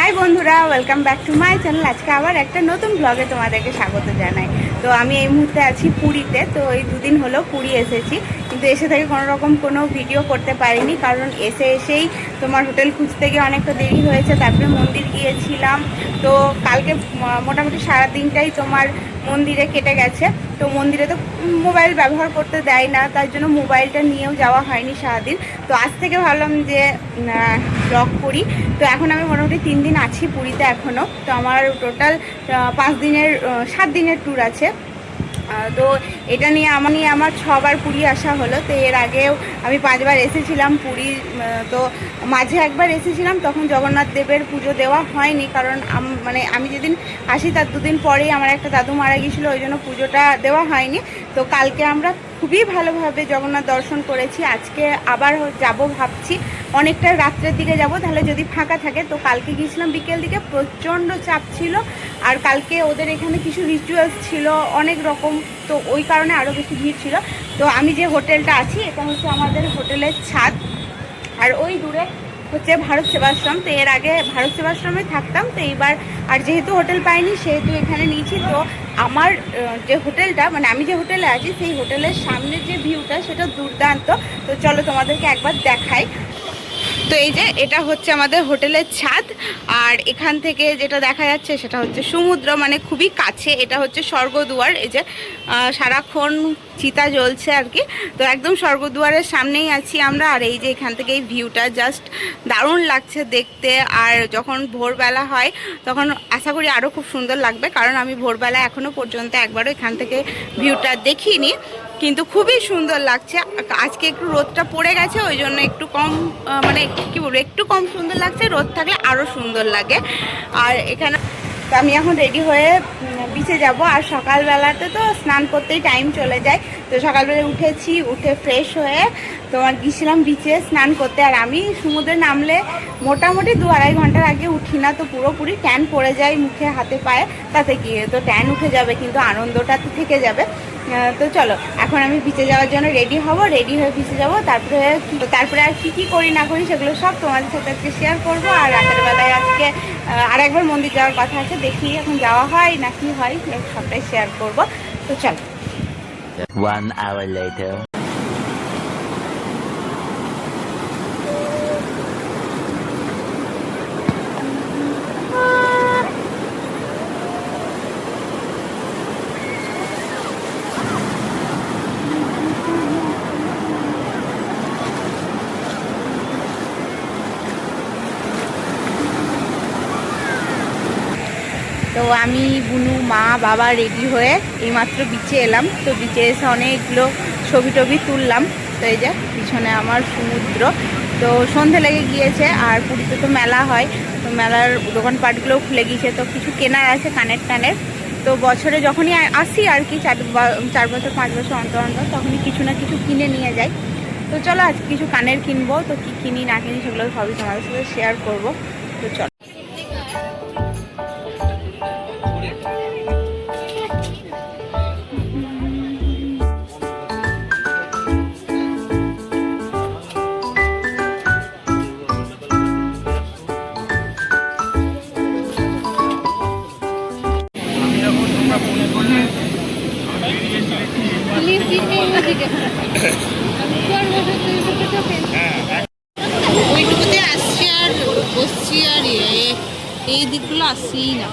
High বন্ধুরা, welcome back to my channel. আজকে আবার একটা নতুন ব্লগে তোমাদেরকে স্বাগত জানাই। তো আমি এই মুহূর্তে আছি পুরীতে। তো এই দুদিন হলো পুরী এসেছি, কিন্তু এসে থেকে কোনো ভিডিও করতে পারিনি, কারণ এসেই তোমার হোটেল খুঁজতে গিয়ে অনেকটা দেরি হয়েছে। তারপরে মন্দির গিয়েছিলাম। তো কালকে মোটামুটি সারা দিনটাই তোমার মন্দিরে কেটে গেছে। তো মন্দিরে তো মোবাইল ব্যবহার করতে দেয় না, তার জন্য মোবাইলটা নিয়েও যাওয়া হয়নি সারাদিন। তো আজ থেকে ভাবলাম যে ব্লগ করি। তো এখন আমি মোটামুটি 3 দিন আছি পুরীতে এখনও। তো আমার টোটাল 7 দিনের ট্যুর আছে। তো এটা নিয়ে আমার 6 বার পুরী আসা হলো। তো এর আগেও আমি 5 বার এসেছিলাম পুরী। তো মাঝে একবার এসেছিলাম, তখন জগন্নাথ দেবের পুজো দেওয়া হয়নি, কারণ আমি যেদিন আসি তার 2 দিন পরেই আমার একটা দাদু মারা গিয়েছিলো, ওই জন্য পুজোটা দেওয়া হয়নি। তো কালকে আমরা খুবই ভালোভাবে জগন্নাথ দর্শন করেছি। আজকে আবার যাব ভাবছি, অনেকটা রাত্রের দিকে যাব, তাহলে যদি ফাঁকা থাকে। তো কালকে গিয়েছিলাম বিকেল দিকে, প্রচণ্ড চাপ ছিল। আর কালকে ওদের এখানে কিছু রিচুয়ালস ছিল অনেক রকম, তো ওই কারণে আরও বেশি ভিড় ছিল। তো আমি যে হোটেলটা আছি, এটা হচ্ছে আমাদের হোটেলের ছাদ। আর ওই দূরে হচ্ছে ভারত সেবাশ্রম। তো এর আগে ভারত সেবাশ্রমে থাকতাম, তো এইবার আর যেহেতু হোটেল পাইনি সেহেতু এখানে নিয়েছি। তো আমার যে হোটেলটা, আমি যে হোটেলে আছি, সেই হোটেলের সামনের যে ভিউটা সেটা দুর্দান্ত। তো চলো তোমাদেরকে একবার দেখাই। তো এই যে এটা হচ্ছে আমাদের হোটেলের ছাদ, আর এখান থেকে যেটা দেখা যাচ্ছে সেটা হচ্ছে সমুদ্র, খুবই কাছে। এটা হচ্ছে স্বর্গদুয়ার। এই যে সারাক্ষণ চিতা জ্বলছে আর কি। তো একদম স্বর্গদুয়ারের সামনেই আছি আমরা। আর এই যে এখান থেকে এই ভিউটা জাস্ট দারুণ লাগছে দেখতে। আর যখন ভোরবেলা হয় তখন আশা করি আরও খুব সুন্দর লাগবে, কারণ আমি ভোরবেলা এখনও পর্যন্ত একবারও এখান থেকে ভিউটা দেখিনি, কিন্তু খুবই সুন্দর লাগছে। আজকে একটু রোদটা পড়ে গেছে, ওই জন্য একটু কম একটু কম সুন্দর লাগছে। রোদ থাকলে আরও সুন্দর লাগে। আর এখানে তো আমি এখন রেডি হয়ে বিচে যাব। আর সকালবেলাতে তো স্নান করতেই টাইম চলে যায়। তো সকালবেলা উঠে ফ্রেশ হয়ে তোমার গিয়েছিলাম বিচে স্নান করতে। আর আমি সমুদ্রে নামলে মোটামুটি 2-2.5 ঘন্টার আগে উঠি না, তো পুরোপুরি ট্যান পড়ে যায় মুখে হাতে পায়ে। তাতে কি তো ট্যান উঠে যাবে, কিন্তু আনন্দটা তো থেকে যাবে। তো চলো এখন আমি বিচে যাওয়ার জন্য রেডি হয়ে বিচে যাবো। তারপরে আর কি করি না করি সেগুলো সব তোমাদের সাথে আজকে শেয়ার করবো। আর রাতের বেলায় আজকে আর একবার মন্দির যাওয়ার কথা আছে, দেখি এখন যাওয়া হয় না কি হয়, সবটাই শেয়ার করবো। তো চলো। 1 hour later. তো আমি, বুনু, মা, বাবা রেডি হয়ে এইমাত্র বিচে এলাম। তো বিচে এসে অনেকগুলো ছবি তুললাম। তো এই যে পিছনে আমার সমুদ্র। তো সন্ধে লেগে গিয়েছে, আর পুরীতে তো মেলা হয়, তো মেলার দোকানপাটগুলোও খুলে গিয়েছে। তো কিছু কেনার আছে কানের। তো বছরে যখনই আসি আর কি, 4 বছর 5 বছর অন্তর তখনই কিছু না কিছু কিনে নিয়ে যাই। তো চলো আজ কিছু কানের কিনবো। তো কি কিনি না কিনি সেগুলো সবই তোমাদের সাথে শেয়ার করবো। তো চলো। ওইটুকুতে আসছি আর বসছি, আর এই দিকগুলো আসছি না।